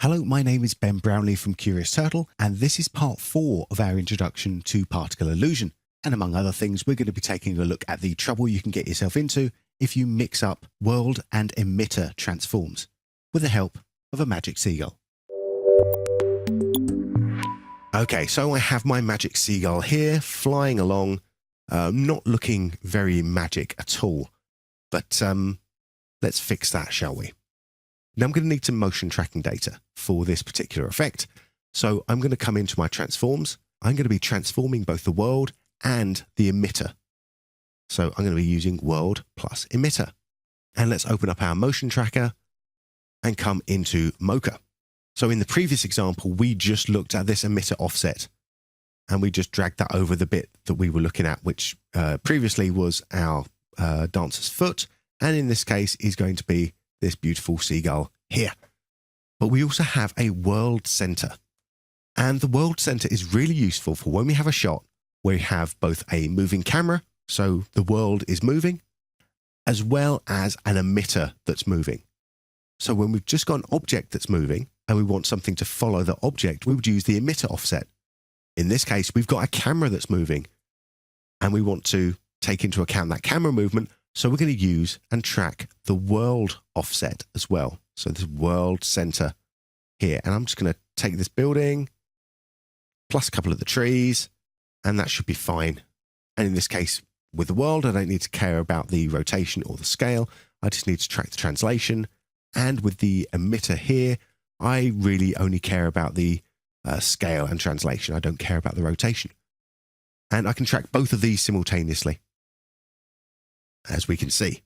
Hello, my name is Ben Brownlee from Curious Turtle, and this is part 4 of our introduction to particle illusion. And among other things, we're going to be taking a look at the trouble you can get yourself into if you mix up world and emitter transforms with the help of a magic seagull. Okay, so I have my magic seagull here flying along, not looking very magic at all, but let's fix that, shall we? Now I'm going to need some motion tracking data for this particular effect. So I'm going to come into my transforms. I'm going to be transforming both the world and the emitter. So I'm going to be using world plus emitter. And let's open up our motion tracker and come into Mocha. So in the previous example, we just looked at this emitter offset and we just dragged that over the bit that we were looking at, which previously was our dancer's foot. And in this case is going to be this beautiful seagull here. But we also have a world center. And the world center is really useful for when we have a shot where we have both a moving camera, so the world is moving, as well as an emitter that's moving. So when we've just got an object that's moving and we want something to follow the object, we would use the emitter offset. In this case, we've got a camera that's moving and we want to take into account that camera movement. So we're going to use and track the world offset as well. So this world center here. And I'm just going to take this building plus a couple of the trees, and that should be fine. And in this case, with the world, I don't need to care about the rotation or the scale. I just need to track the translation. And with the emitter here, I really only care about the scale and translation. I don't care about the rotation. And I can track both of these simultaneously, as we can see.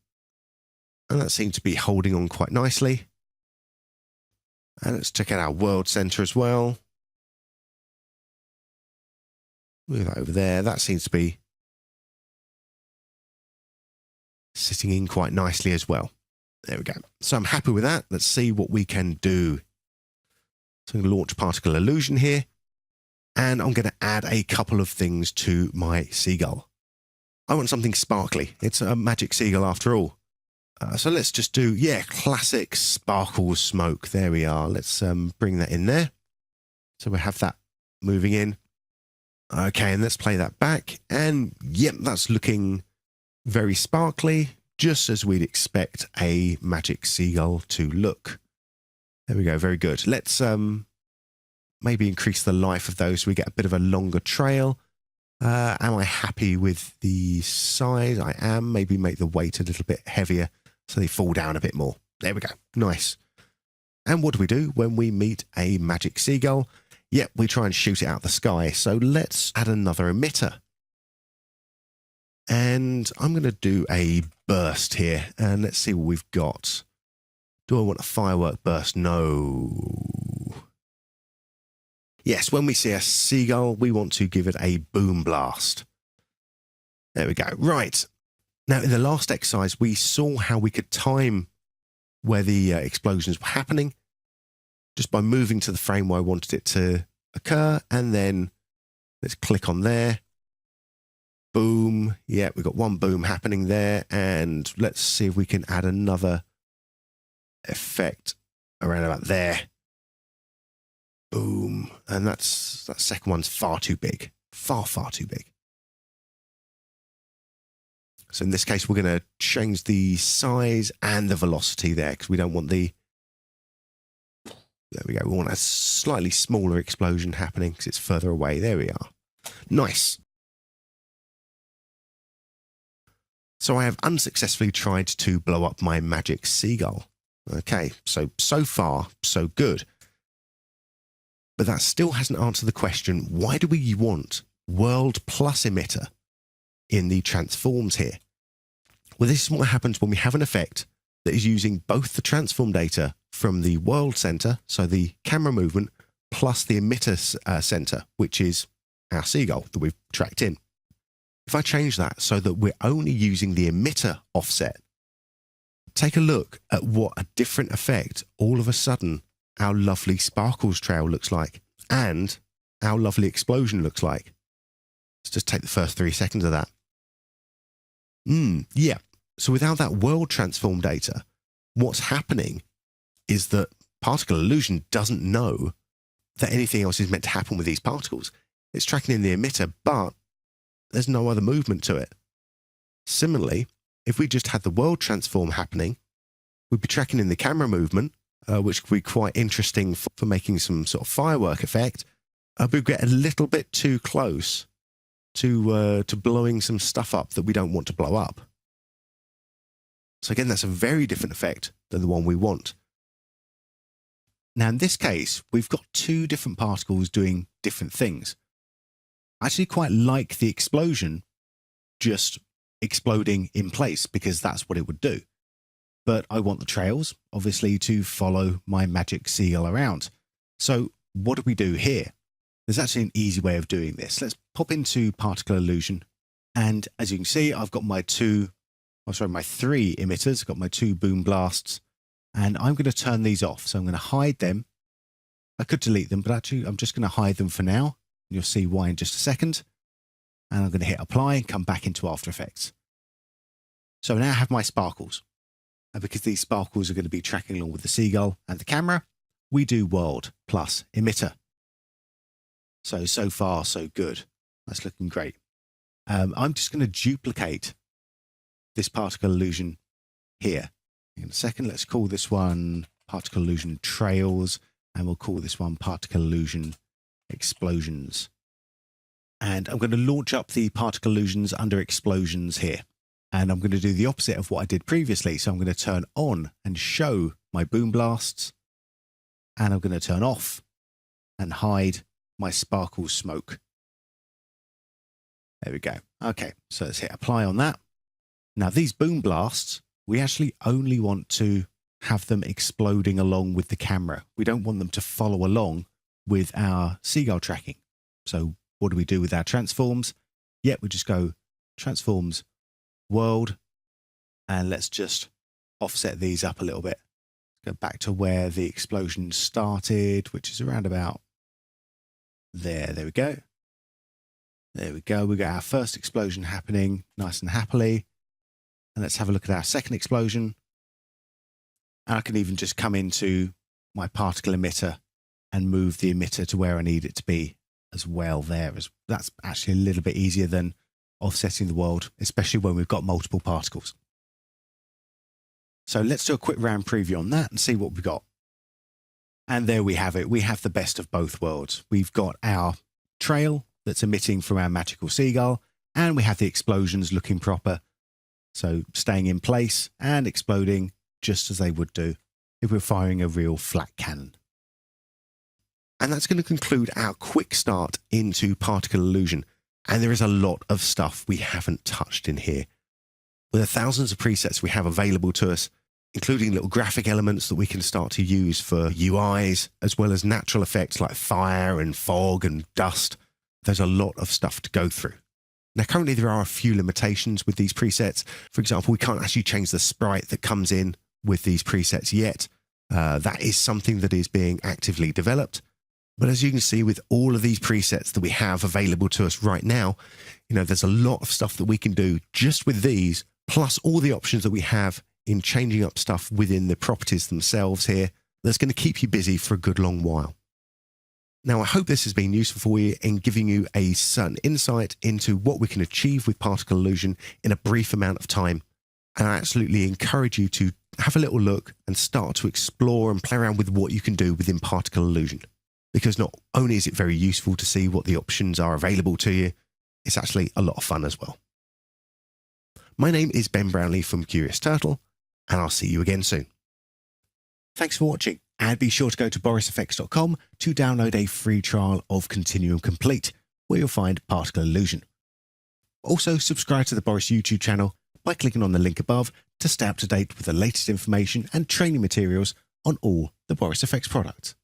And that seems to be holding on quite nicely. And let's check out our world center as well. Move that over there. That seems to be sitting in quite nicely as well. There we go. So I'm happy with that. Let's see what we can do. So I'm going to launch particle illusion here. And I'm going to add a couple of things to my seagull. I want something sparkly. It's a magic seagull after all. So let's just do, classic sparkles smoke. There we are. Let's bring that in there. So we have that moving in. Okay, and let's play that back. And yep, that's looking very sparkly, just as we'd expect a magic seagull to look. There we go. Very good. Let's maybe increase the life of those so we get a bit of a longer trail. Am I happy with the size? I am. Maybe make the weight a little bit heavier so they fall down a bit more. There we go. Nice. And what do we do when we meet a magic seagull? Yep, we try and shoot it out the sky. So let's add another emitter. And I'm going to do a burst here. And let's see what we've got. Do I want a firework burst? No. Yes, when we see a seagull, we want to give it a boom blast. There we go. Right. Now, in the last exercise, we saw how we could time where the explosions were happening just by moving to the frame where I wanted it to occur. And then let's click on there. Boom. Yeah, we've got one boom happening there. And let's see if we can add another effect around about there. Boom. And that second one's far too big. Far too big. So in this case, we're going to change the size and the velocity there because we don't want the... There we go. We want a slightly smaller explosion happening because it's further away. There we are. Nice. So I have unsuccessfully tried to blow up my magic seagull. Okay, so far, so good. But that still hasn't answered the question, why do we want world plus emitter in the transforms here? Well, this is what happens when we have an effect that is using both the transform data from the world center, so the camera movement, plus the emitter center, which is our seagull that we've tracked in. If I change that so that we're only using the emitter offset, take a look at what a different effect all of a sudden our lovely sparkles trail looks like and our lovely explosion looks like. Let's just take the first 3 seconds of that. Yeah. So without that world transform data, what's happening is that particle illusion doesn't know that anything else is meant to happen with these particles. It's tracking in the emitter, but there's no other movement to it. Similarly, if we just had the world transform happening, we'd be tracking in the camera movement, which could be quite interesting for making some sort of firework effect. But we get a little bit too close to blowing some stuff up that we don't want to blow up. So again, that's a very different effect than the one we want. Now, in this case, we've got two different particles doing different things. I actually quite like the explosion just exploding in place because that's what it would do. But I want the trails, obviously, to follow my magic seagull around. So what do we do here? There's actually an easy way of doing this. Let's pop into particle illusion. And as you can see, I've got my three emitters. I've got my two boom blasts. And I'm going to turn these off. So I'm going to hide them. I could delete them, but actually I'm just going to hide them for now. You'll see why in just a second. And I'm going to hit apply and come back into After Effects. So now I have my sparkles. And because these sparkles are going to be tracking along with the seagull and the camera, we do world plus emitter. So far, so good. That's looking great. I'm just going to duplicate this particle illusion here. In a second, let's call this one particle illusion trails, and we'll call this one particle illusion explosions. And I'm going to launch up the particle illusions under explosions here. And I'm going to do the opposite of what I did previously. So I'm going to turn on and show my boom blasts. And I'm going to turn off and hide my sparkle smoke. There we go. Okay, so let's hit apply on that. Now these boom blasts, we actually only want to have them exploding along with the camera. We don't want them to follow along with our seagull tracking. So what do we do with our transforms? Yeah, we just go transforms world, and let's just offset these up a little bit. Go back to where the explosion started, which is around about there. There we go. There we go. We got our first explosion happening nice and happily. And let's have a look at our second explosion. And I can even just come into my particle emitter and move the emitter to where I need it to be as well there. That's actually a little bit easier than offsetting the world, especially when we've got multiple particles. So let's do a quick round preview on that and see what we've got. And there we have it. We have the best of both worlds. We've got our trail that's emitting from our magical seagull, and we have the explosions looking proper. So staying in place and exploding just as they would do if we're firing a real flat cannon. And that's going to conclude our quick start into particle illusion. And there is a lot of stuff we haven't touched in here. With the thousands of presets we have available to us, including little graphic elements that we can start to use for UIs, as well as natural effects like fire and fog and dust. There's a lot of stuff to go through. Now, currently there are a few limitations with these presets. For example, we can't actually change the sprite that comes in with these presets yet. That is something that is being actively developed. But as you can see, with all of these presets that we have available to us right now, there's a lot of stuff that we can do just with these, plus all the options that we have in changing up stuff within the properties themselves here. That's going to keep you busy for a good long while. Now, I hope this has been useful for you in giving you a certain insight into what we can achieve with particle illusion in a brief amount of time. And I absolutely encourage you to have a little look and start to explore and play around with what you can do within particle illusion. Because not only is it very useful to see what the options are available to you, it's actually a lot of fun as well. My name is Ben Brownlee from Curious Turtle, and I'll see you again soon. Thanks for watching, and be sure to go to borisfx.com to download a free trial of Continuum Complete, where you'll find particle illusion. Also, subscribe to the Boris YouTube channel by clicking on the link above to stay up to date with the latest information and training materials on all the Boris FX products.